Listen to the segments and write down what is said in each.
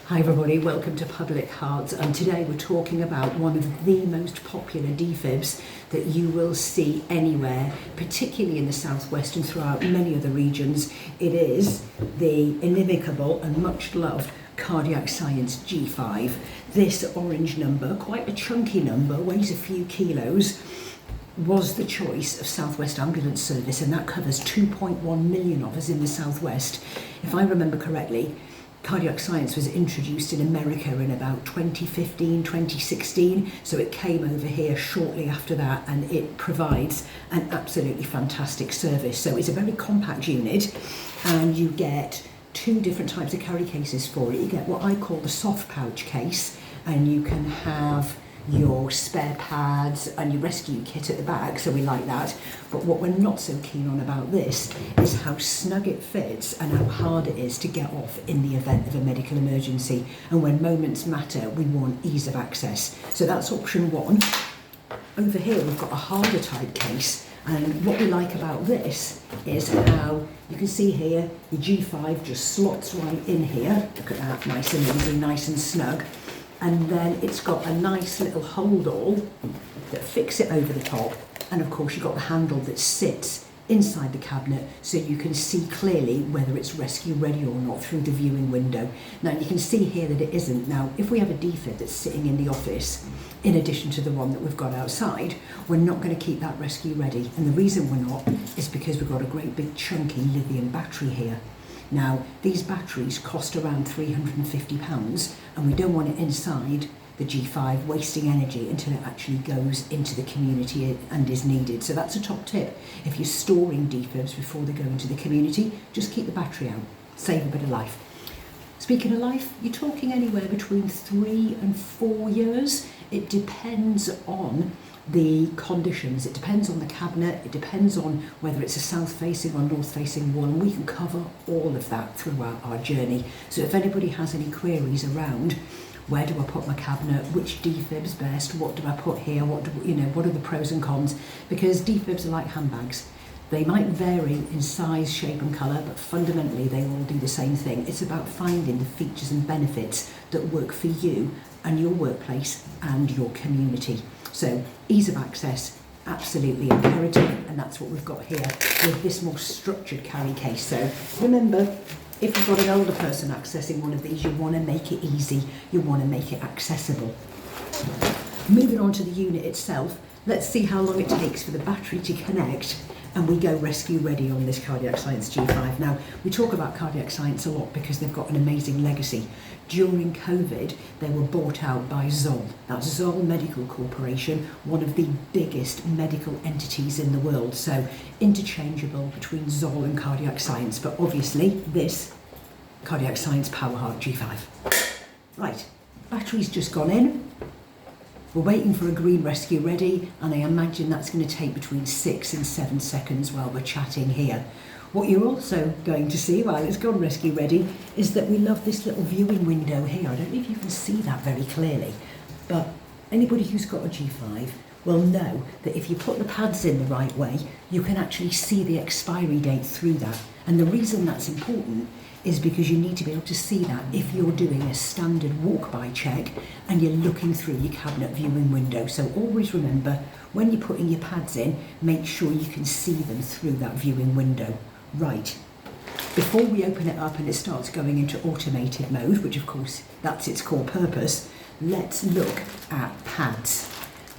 Hi everybody, welcome to Public Hearts, and today we're talking about one of the most popular defibs that you will see anywhere, particularly in the southwest and throughout many other regions. It is the inimicable and much loved Cardiac Science G5. This orange number, quite a chunky number, weighs a few kilos, was the choice of Southwest Ambulance Service, and that covers 2.1 million of us in the southwest. If I remember correctly, Cardiac Science was introduced in America in about 2015, 2016, so it came over here shortly after that, and it provides an absolutely fantastic service. So it's a very compact unit, and you get two different types of carry cases for it. You get what I call the soft pouch case, and you can have your spare pads and your rescue kit at the back, so we like that. But what we're not so keen on about this is how snug it fits and how hard it is to get off in the event of a medical emergency. And when moments matter, we want ease of access. So that's option one. Over here we've got a harder type case, and what we like about this is how you can see here your G5 just slots right in here. Look at that, nice and easy, nice and snug. And then it's got a nice little hold-all that fix it over the top, and of course you've got the handle that sits inside the cabinet so you can see clearly whether it's rescue ready or not through the viewing window. Now you can see here that it isn't. Now if we have a defib that's sitting in the office, in addition to the one that we've got outside, we're not going to keep that rescue ready, and the reason we're not is because we've got a great big chunky lithium battery here. Now, these batteries cost around £350, and we don't want it inside the G5 wasting energy until it actually goes into the community and is needed. So that's a top tip. If you're storing defibs before they go into the community, just keep the battery out, save a bit of life. Speaking of life, you're talking anywhere between 3 and 4 years. It depends on the conditions, it depends on the cabinet, it depends on whether it's a south-facing or north-facing wall, and we can cover all of that throughout our journey. So if anybody has any queries around where do I put my cabinet, which defib's best, what do I put here, what are the pros and cons, because defibs are like handbags. They might vary in size, shape and colour, but fundamentally they all do the same thing. It's about finding the features and benefits that work for you and your workplace and your community. So ease of access, absolutely imperative, and that's what we've got here with this more structured carry case. So remember, if you've got an older person accessing one of these, you want to make it easy, you want to make it accessible. Moving on to the unit itself, let's see how long it takes for the battery to connect and we go rescue ready on this Cardiac Science G5. Now, we talk about Cardiac Science a lot because they've got an amazing legacy. During COVID, they were bought out by Zoll. That's Zoll Medical Corporation, one of the biggest medical entities in the world. So interchangeable between Zoll and Cardiac Science, but obviously this Cardiac Science Powerheart G5. Right, battery's just gone in. We're waiting for a green rescue ready, and I imagine that's going to take between 6 and 7 seconds while we're chatting here. What you're also going to see while it's gone rescue ready is that we love this little viewing window here. I don't know if you can see that very clearly, but anybody who's got a G5 will know that if you put the pads in the right way, you can actually see the expiry date through that. And the reason that's important is because you need to be able to see that if you're doing a standard walk-by check and you're looking through your cabinet viewing window. So always remember, when you're putting your pads in, make sure you can see them through that viewing window. Right, before we open it up and it starts going into automated mode, which of course that's its core purpose, let's look at pads.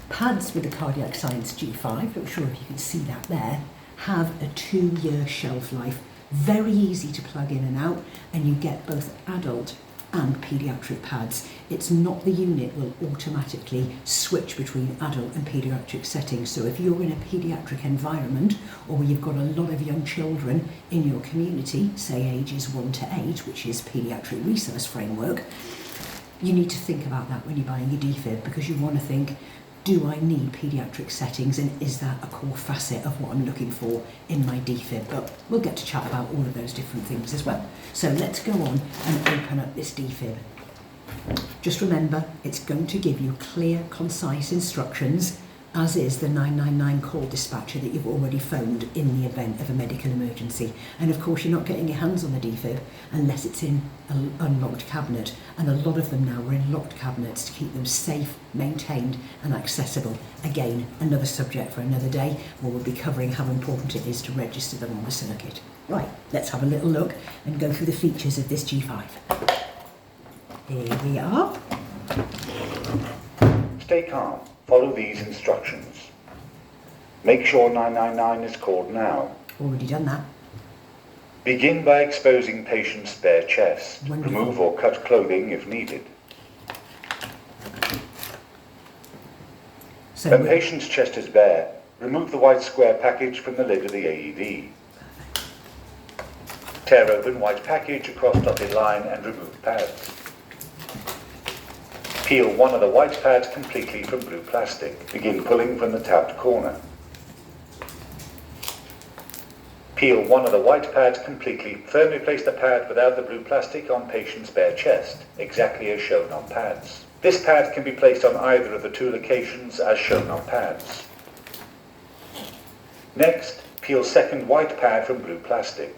Pads with the Cardiac Science G5, I'm sure if you can see that there, have a 2-year shelf life. Very easy to plug in and out, and you get both adult and paediatric pads. It's not the unit will automatically switch between adult and paediatric settings. So if you're in a paediatric environment, or you've got a lot of young children in your community, say ages 1 to 8, which is Paediatric Resource Framework, you need to think about that when you're buying your defib, because you want to think, do I need paediatric settings, and is that a core facet of what I'm looking for in my defib? But we'll get to chat about all of those different things as well. So let's go on and open up this defib. Just remember, it's going to give you clear, concise instructions as is the 999 call dispatcher that you've already phoned in the event of a medical emergency. And of course, you're not getting your hands on the defib unless it's in an unlocked cabinet, and a lot of them now are in locked cabinets to keep them safe, maintained and accessible. Again, another subject for another day, where we'll be covering how important it is to register them on the circuit. Right, let's have a little look and go through the features of this G5. Here we are. Stay calm. Follow these instructions. Make sure 999 is called now. Already done that. Begin by exposing patient's bare chest. Wonderful. Remove or cut clothing if needed. So When patient's chest is bare, remove the white square package from the lid of the AED. Tear open white package across dotted line and remove pads. Peel one of the white pads completely from blue plastic. Begin pulling from the tabbed corner. Peel one of the white pads completely. Firmly place the pad without the blue plastic on patient's bare chest, exactly as shown on pads. This pad can be placed on either of the two locations as shown on pads. Next, peel second white pad from blue plastic.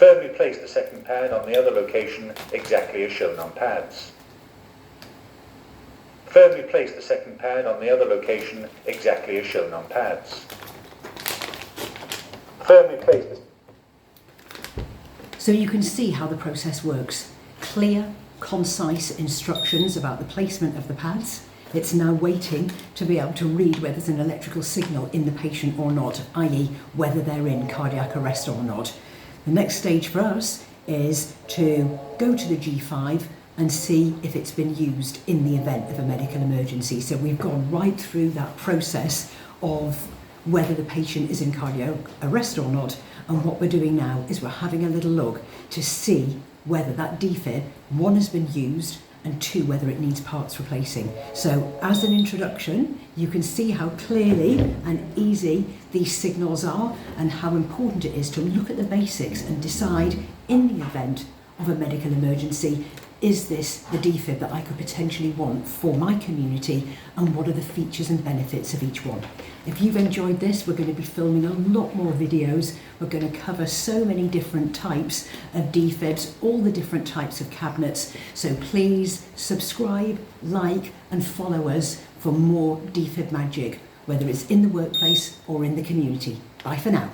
Firmly place the second pad on the other location exactly as shown on pads. Firmly place the second pad on the other location exactly as shown on pads. Firmly place the... So you can see how the process works. Clear, concise instructions about the placement of the pads. It's now waiting to be able to read whether there's an electrical signal in the patient or not, i.e. whether they're in cardiac arrest or not. The next stage for us is to go to the G5 and see if it's been used in the event of a medical emergency. So we've gone right through that process of whether the patient is in cardiac arrest or not, and what we're doing now is we're having a little look to see whether that defib, one, has been used, and two, whether it needs parts replacing. So as an introduction, you can see how clearly and easy these signals are and how important it is to look at the basics and decide, in the event of a medical emergency, is this the defib that I could potentially want for my community, and what are the features and benefits of each one. If you've enjoyed this, we're going to be filming a lot more videos. We're going to cover so many different types of defibs, all the different types of cabinets. So please subscribe, like and follow us for more defib magic, whether it's in the workplace or in the community. Bye for now.